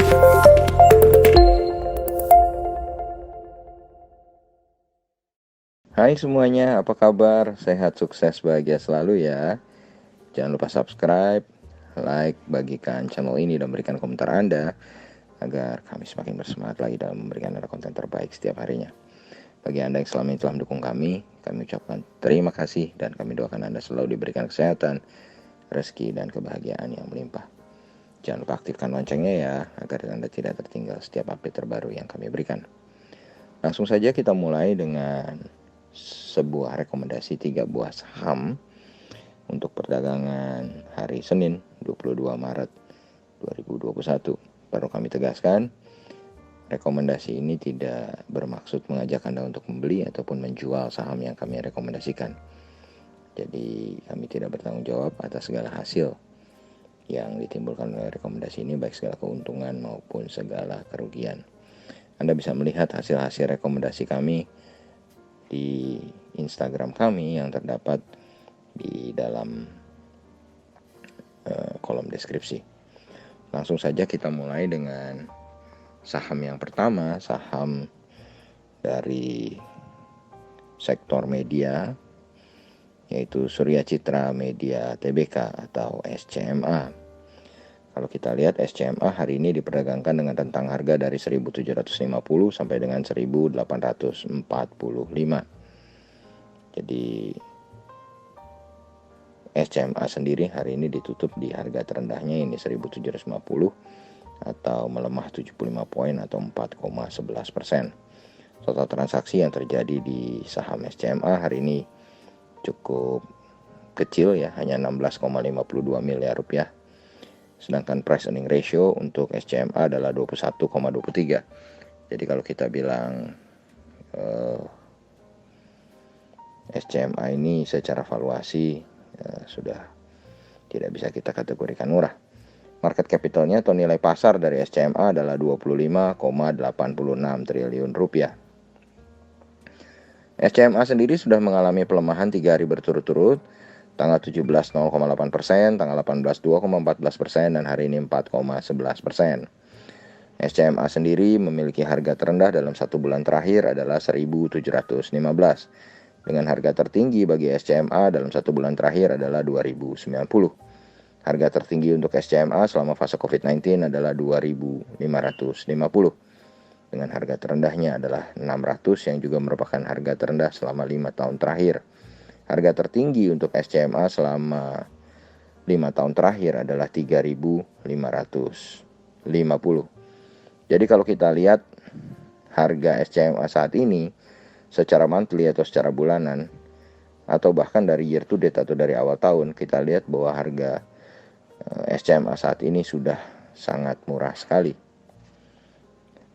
Hai semuanya, apa kabar? Sehat, sukses, bahagia selalu ya. Jangan lupa subscribe, like, bagikan channel ini dan berikan komentar Anda agar kami semakin bersemangat lagi dalam memberikan Anda konten terbaik setiap harinya. Bagi Anda yang selama ini telah mendukung kami ucapkan terima kasih dan kami doakan Anda selalu diberikan kesehatan, rezeki, dan kebahagiaan yang melimpah. Jangan lupa aktifkan loncengnya ya, agar Anda tidak tertinggal setiap update terbaru yang kami berikan. Langsung saja kita mulai dengan sebuah rekomendasi 3 buah saham untuk perdagangan hari Senin 22 Maret 2021. Perlu kami tegaskan, rekomendasi ini tidak bermaksud mengajak Anda untuk membeli ataupun menjual saham yang kami rekomendasikan. Jadi kami tidak bertanggung jawab atas segala hasil yang ditimbulkan oleh rekomendasi ini, baik segala keuntungan maupun segala kerugian. Anda bisa melihat hasil-hasil rekomendasi kami di Instagram kami yang terdapat di dalam kolom deskripsi. Langsung saja kita mulai dengan saham yang pertama, saham dari sektor media, yaitu Surya Citra Media Tbk atau SCMA. Kalau kita lihat SCMA hari ini diperdagangkan dengan rentang harga dari 1.750 sampai dengan 1.845. Jadi SCMA sendiri hari ini ditutup di harga terendahnya ini 1.750 atau melemah 75 poin atau 4,11%. Total transaksi yang terjadi di saham SCMA hari ini cukup kecil ya, hanya 16,52 miliar rupiah. Sedangkan price earning ratio untuk SCMA adalah 21,23. Jadi kalau kita bilang SCMA ini secara valuasi sudah tidak bisa kita kategorikan murah. Market capitalnya atau nilai pasar dari SCMA adalah 25,86 triliun rupiah. SCMA sendiri sudah mengalami pelemahan 3 hari berturut-turut, tanggal 17 0,8%, tanggal 18 2,14%, dan hari ini 4,11%. SCMA sendiri memiliki harga terendah dalam 1 bulan terakhir adalah 1.715. Dengan harga tertinggi bagi SCMA dalam 1 bulan terakhir adalah 2.090. Harga tertinggi untuk SCMA selama fase COVID-19 adalah 2.550. Dengan harga terendahnya adalah 600 yang juga merupakan harga terendah selama 5 tahun terakhir. Harga tertinggi untuk SCMA selama 5 tahun terakhir adalah 3.550. Jadi kalau kita lihat harga SCMA saat ini secara monthly atau secara bulanan atau bahkan dari year to date atau dari awal tahun, kita lihat bahwa harga SCMA saat ini sudah sangat murah sekali.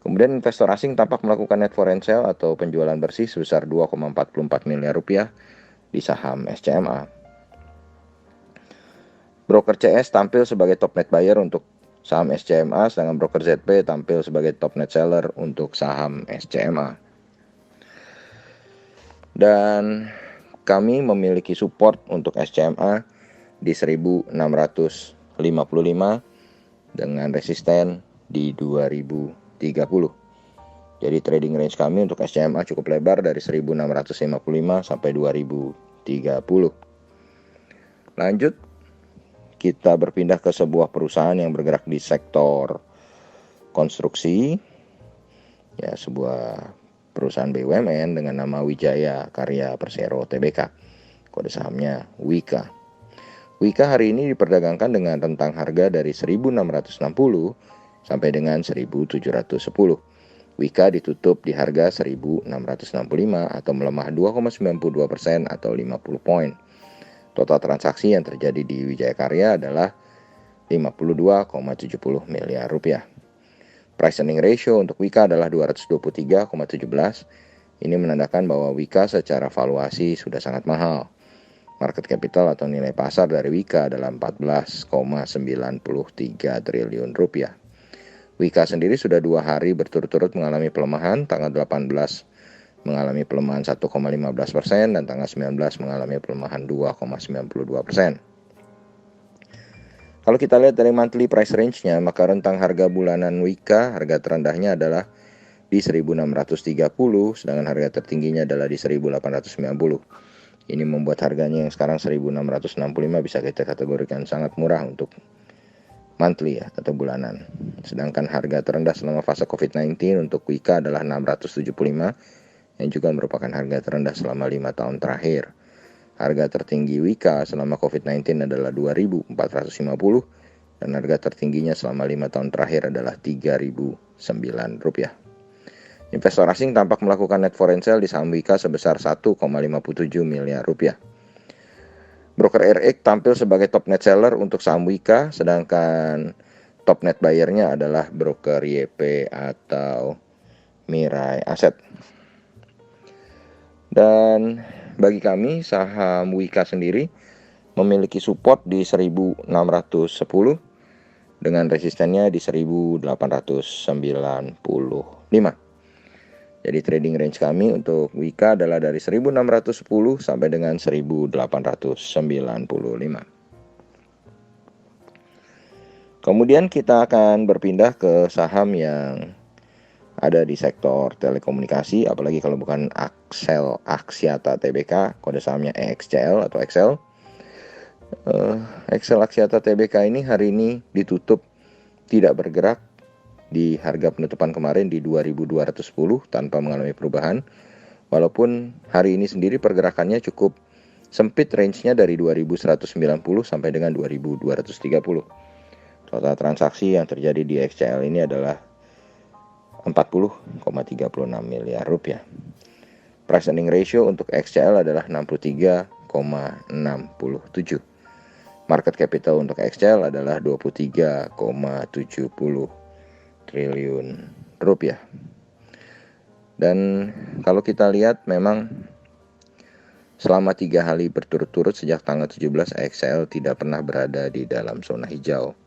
Kemudian investor asing tampak melakukan net foreign sale atau penjualan bersih sebesar 2,44 miliar rupiah di saham SCMA. Broker CS tampil sebagai top net buyer untuk saham SCMA, sedangkan broker ZP tampil sebagai top net seller untuk saham SCMA. Dan kami memiliki support untuk SCMA di 1.655 dengan resisten di 2030. Jadi trading range kami untuk SCMA cukup lebar dari 1.655 sampai 2030. Lanjut, kita berpindah ke sebuah perusahaan yang bergerak di sektor konstruksi, ya, sebuah perusahaan BUMN dengan nama Wijaya Karya Persero Tbk. Kode sahamnya WIKA. WIKA hari ini diperdagangkan dengan rentang harga dari 1.660 sampai dengan 1.710. WIKA ditutup di harga 1.665 atau melemah 2,92% atau 50 poin. Total transaksi yang terjadi di Wijaya Karya adalah 52,70 miliar rupiah. Price earning ratio untuk WIKA adalah 223,17. Ini menandakan bahwa WIKA secara valuasi sudah sangat mahal. Market capital atau nilai pasar dari WIKA adalah 14,93 triliun rupiah. WIKA sendiri sudah 2 hari berturut-turut mengalami pelemahan, tanggal 18 mengalami pelemahan 1,15% dan tanggal 19 mengalami pelemahan 2,92%. Kalau kita lihat dari monthly price range-nya, maka rentang harga bulanan Wika, harga terendahnya adalah di 1630, sedangkan harga tertingginya adalah di 1890. Ini membuat harganya yang sekarang 1665 bisa kita kategorikan sangat murah untuk monthly ya, atau bulanan. Sedangkan harga terendah selama fase COVID-19 untuk Wika adalah 675, yang juga merupakan harga terendah selama 5 tahun terakhir. Harga tertinggi Wika selama COVID-19 adalah 2.450, dan harga tertingginya selama 5 tahun terakhir adalah 3.009 rupiah. Investor asing tampak melakukan net foreign sale di saham Wika sebesar 1,57 miliar rupiah. Broker RX tampil sebagai top net seller untuk saham Wika, sedangkan top net buyernya adalah broker YP atau Mirai Asset. Dan bagi kami, saham Wika sendiri memiliki support di 1610 dengan resistennya di 1895. Jadi trading range kami untuk Wika adalah dari 1610 sampai dengan 1895. Kemudian kita akan berpindah ke saham yang ada di sektor telekomunikasi, apalagi kalau bukan Axel Axiata Tbk, kode sahamnya EXCL atau Excel. Excel Axiata Tbk ini hari ini ditutup tidak bergerak di harga penutupan kemarin di 2210 tanpa mengalami perubahan. Walaupun hari ini sendiri pergerakannya cukup sempit, range-nya dari 2190 sampai dengan 2230. Total transaksi yang terjadi di XCL ini adalah 40,36 miliar rupiah. Price earning ratio untuk XCL adalah 63,67. Market capital untuk XCL adalah 23,70 triliun rupiah. Dan kalau kita lihat memang selama 3 hari berturut-turut sejak tanggal 17 XCL tidak pernah berada di dalam zona hijau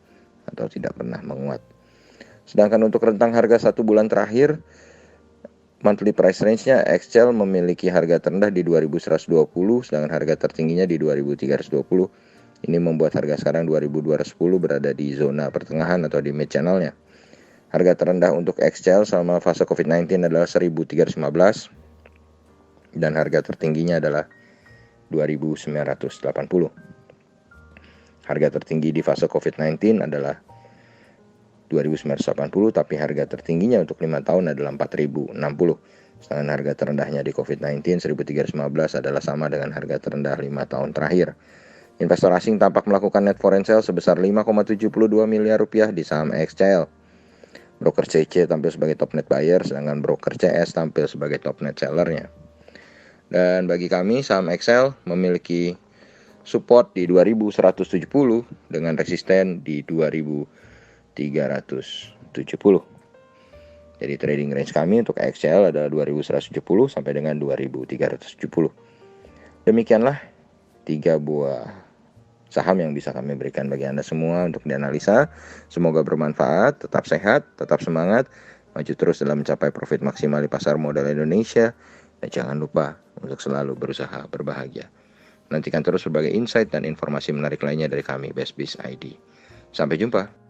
atau tidak pernah menguat. Sedangkan untuk rentang harga 1 bulan terakhir, monthly price range-nya XCL memiliki harga terendah di 2120, sedangkan harga tertingginya di 2320. Ini membuat harga sekarang 2210 berada di zona pertengahan atau di mid channel-nya. Harga terendah untuk XCL selama fase COVID-19 adalah 1315, dan harga tertingginya adalah 2980. Harga tertinggi di fase COVID-19 adalah 2.980, tapi harga tertingginya untuk 5 tahun adalah 4.060. Sedangkan harga terendahnya di COVID-19 1.315 adalah sama dengan harga terendah 5 tahun terakhir. Investor asing tampak melakukan net foreign sale sebesar 5,72 miliar rupiah di saham XCL. Broker CC tampil sebagai top net buyer, sedangkan broker CS tampil sebagai top net sellernya. Dan bagi kami, saham XCL memiliki support di 2170 dengan resisten di 2370. Jadi trading range kami untuk XCL adalah 2170 sampai dengan 2370. Demikianlah 3 buah saham yang bisa kami berikan bagi Anda semua untuk dianalisa. Semoga bermanfaat, tetap sehat, tetap semangat, maju terus dalam mencapai profit maksimal di pasar modal Indonesia, dan jangan lupa untuk selalu berusaha berbahagia. Nantikan terus berbagai insight dan informasi menarik lainnya dari kami, Best Biz ID. Sampai jumpa.